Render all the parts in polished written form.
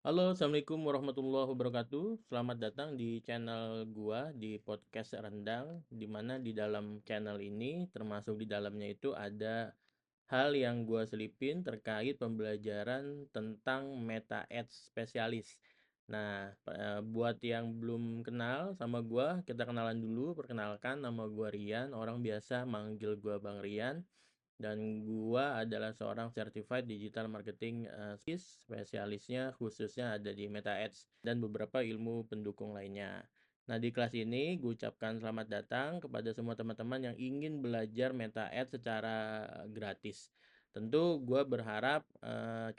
Halo, Assalamualaikum warahmatullahi wabarakatuh. Selamat datang di channel gua di podcast Rendang, di mana di dalam channel ini, termasuk di dalamnya itu ada hal yang gua selipin terkait pembelajaran tentang meta ads spesialis. Nah, buat yang belum kenal sama gua, kita kenalan dulu. Perkenalkan, nama gua Rian. Orang biasa manggil gua Bang Rian. Dan gua adalah seorang certified digital marketing spesialisnya khususnya ada di Meta Ads dan beberapa ilmu pendukung lainnya. Nah, di kelas ini gue ucapkan selamat datang kepada semua teman-teman yang ingin belajar Meta Ads secara gratis. Tentu gue berharap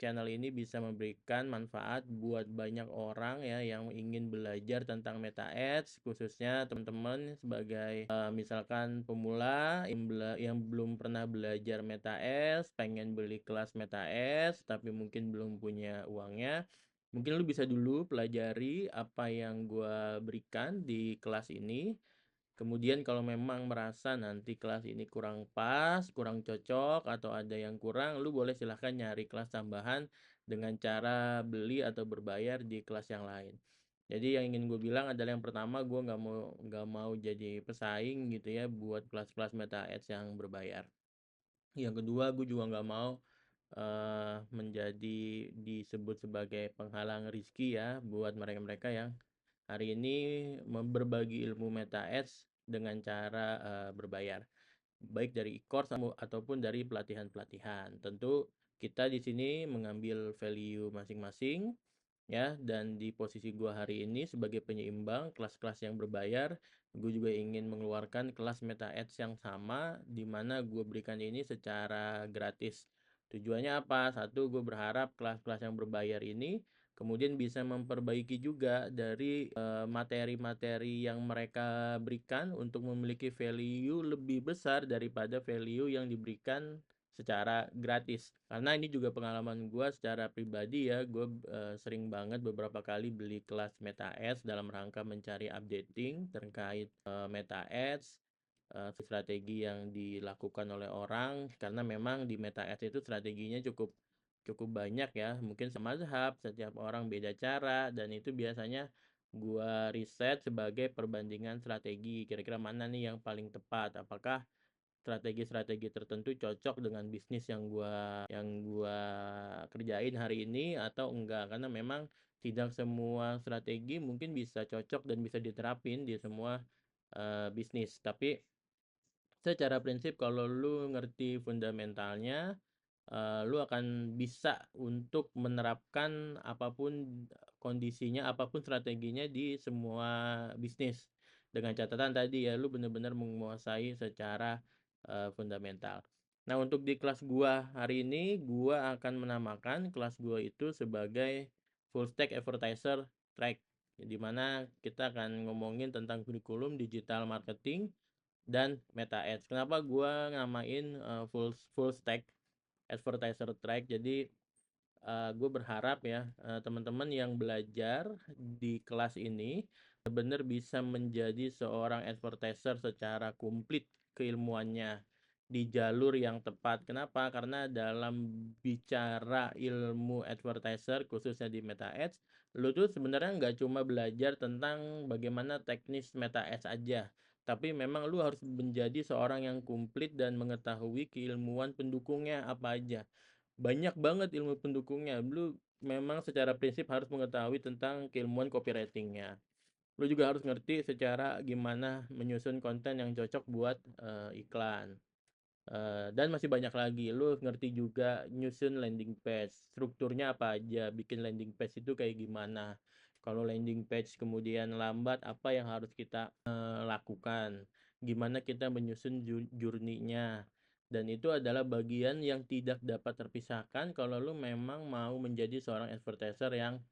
channel ini bisa memberikan manfaat buat banyak orang ya yang ingin belajar tentang Meta Ads, khususnya teman-teman sebagai misalkan pemula yang belum pernah belajar Meta Ads, pengen beli kelas Meta Ads tapi mungkin belum punya uangnya. Mungkin lu bisa dulu pelajari apa yang gue berikan di kelas ini. Kemudian kalau memang merasa nanti kelas ini kurang pas, kurang cocok, atau ada yang kurang, lu boleh silahkan nyari kelas tambahan dengan cara beli atau berbayar di kelas yang lain. Jadi yang ingin gue bilang adalah yang pertama, gue nggak mau jadi pesaing gitu ya buat kelas-kelas Meta Ads yang berbayar. Yang kedua, gue juga nggak mau menjadi disebut sebagai penghalang rizki ya buat mereka-mereka yang hari ini berbagi ilmu Meta Ads dengan cara berbayar, baik dari e-course ataupun dari pelatihan-pelatihan. Tentu kita di sini mengambil value masing-masing ya, dan di posisi gua hari ini sebagai penyeimbang kelas-kelas yang berbayar, gue juga ingin mengeluarkan kelas Meta Ads yang sama di mana gue berikan ini secara gratis. Tujuannya apa? Satu, gue berharap kelas-kelas yang berbayar ini kemudian bisa memperbaiki juga dari materi-materi yang mereka berikan untuk memiliki value lebih besar daripada value yang diberikan secara gratis. Karena ini juga pengalaman gue secara pribadi ya, gue sering banget beberapa kali beli kelas Meta Ads dalam rangka mencari updating terkait Meta Ads, strategi yang dilakukan oleh orang, karena memang di Meta Ads itu strateginya cukup cukup banyak ya, mungkin semazhab, setiap orang beda cara, dan itu biasanya gua riset sebagai perbandingan strategi, kira-kira mana nih yang paling tepat, apakah strategi-strategi tertentu cocok dengan bisnis yang gua kerjain hari ini atau enggak, karena memang tidak semua strategi mungkin bisa cocok dan bisa diterapin di semua bisnis, tapi secara prinsip kalau lu ngerti fundamentalnya, lu akan bisa untuk menerapkan apapun kondisinya, apapun strateginya di semua bisnis. Dengan catatan tadi ya, lu benar-benar menguasai secara fundamental. Nah, untuk di kelas gua hari ini, gua akan menamakan kelas gua itu sebagai Full Stack Advertiser Track, di mana kita akan ngomongin tentang kurikulum digital marketing dan Meta Ads. Kenapa gua ngamain full full stack advertiser track? Jadi gue berharap ya teman-teman yang belajar di kelas ini benar-benar bisa menjadi seorang advertiser secara komplit keilmuannya di jalur yang tepat. Kenapa? Karena dalam bicara ilmu advertiser khususnya di Meta Ads, lu tuh sebenarnya nggak cuma belajar tentang bagaimana teknis Meta Ads aja, tapi memang lu harus menjadi seorang yang komplit dan mengetahui keilmuan pendukungnya apa aja. Banyak banget ilmu pendukungnya. Lu memang secara prinsip harus mengetahui tentang keilmuan copywritingnya. Lu juga harus ngerti secara gimana menyusun konten yang cocok buat iklan. Dan masih banyak lagi. Lu ngerti juga nyusun landing page. Strukturnya apa aja, bikin landing page itu kayak gimana. Kalau landing page kemudian lambat, apa yang harus kita lakukan. Gimana kita menyusun journey-nya. Dan itu adalah bagian yang tidak dapat terpisahkan kalau lu memang mau menjadi seorang advertiser yang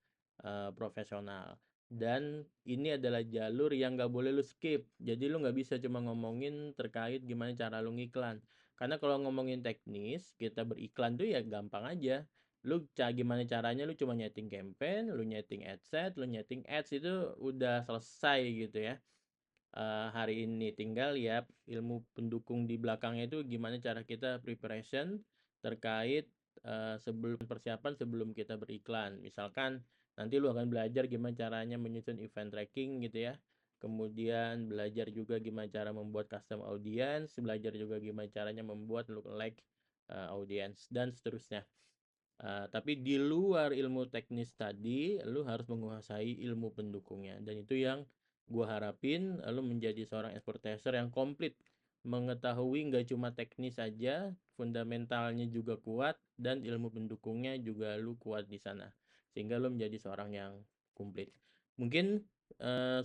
profesional. Dan ini adalah jalur yang gak boleh lu skip. Jadi lu gak bisa cuma ngomongin terkait gimana cara lu ngiklan. Karena kalau ngomongin teknis, kita beriklan tuh ya gampang aja. Gimana caranya, lu cuma nyeting campaign, lu nyeting adset, lu nyeting ads, itu udah selesai gitu ya. Hari ini tinggal ya ilmu pendukung di belakangnya itu gimana cara kita preparation terkait sebelum persiapan sebelum kita beriklan. Misalkan Nanti lu akan belajar gimana caranya menyusun event tracking gitu ya. Kemudian belajar juga gimana cara membuat custom audience, belajar juga gimana caranya membuat lookalike audience dan seterusnya. Tapi di luar ilmu teknis tadi, lu harus menguasai ilmu pendukungnya. Dan itu yang gue harapin lu menjadi seorang exporter yang komplit. Mengetahui nggak cuma teknis saja, fundamentalnya juga kuat, dan ilmu pendukungnya juga lu kuat di sana. Sehingga lu menjadi seorang yang komplit. Mungkin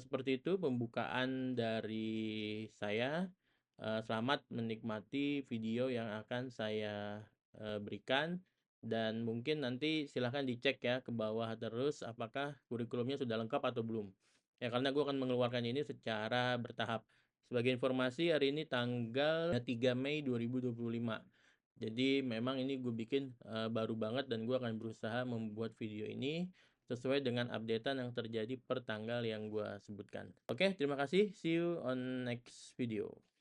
seperti itu pembukaan dari saya. Selamat menikmati video yang akan saya berikan. Dan mungkin nanti silahkan dicek ya ke bawah terus apakah kurikulumnya sudah lengkap atau belum. Ya karena gue akan mengeluarkan ini secara bertahap. Sebagai informasi hari ini tanggal 3 Mei 2025. Jadi memang ini gue bikin baru banget dan gue akan berusaha membuat video ini sesuai dengan updatean yang terjadi per tanggal yang gue sebutkan. Oke, terima kasih. See you on next video.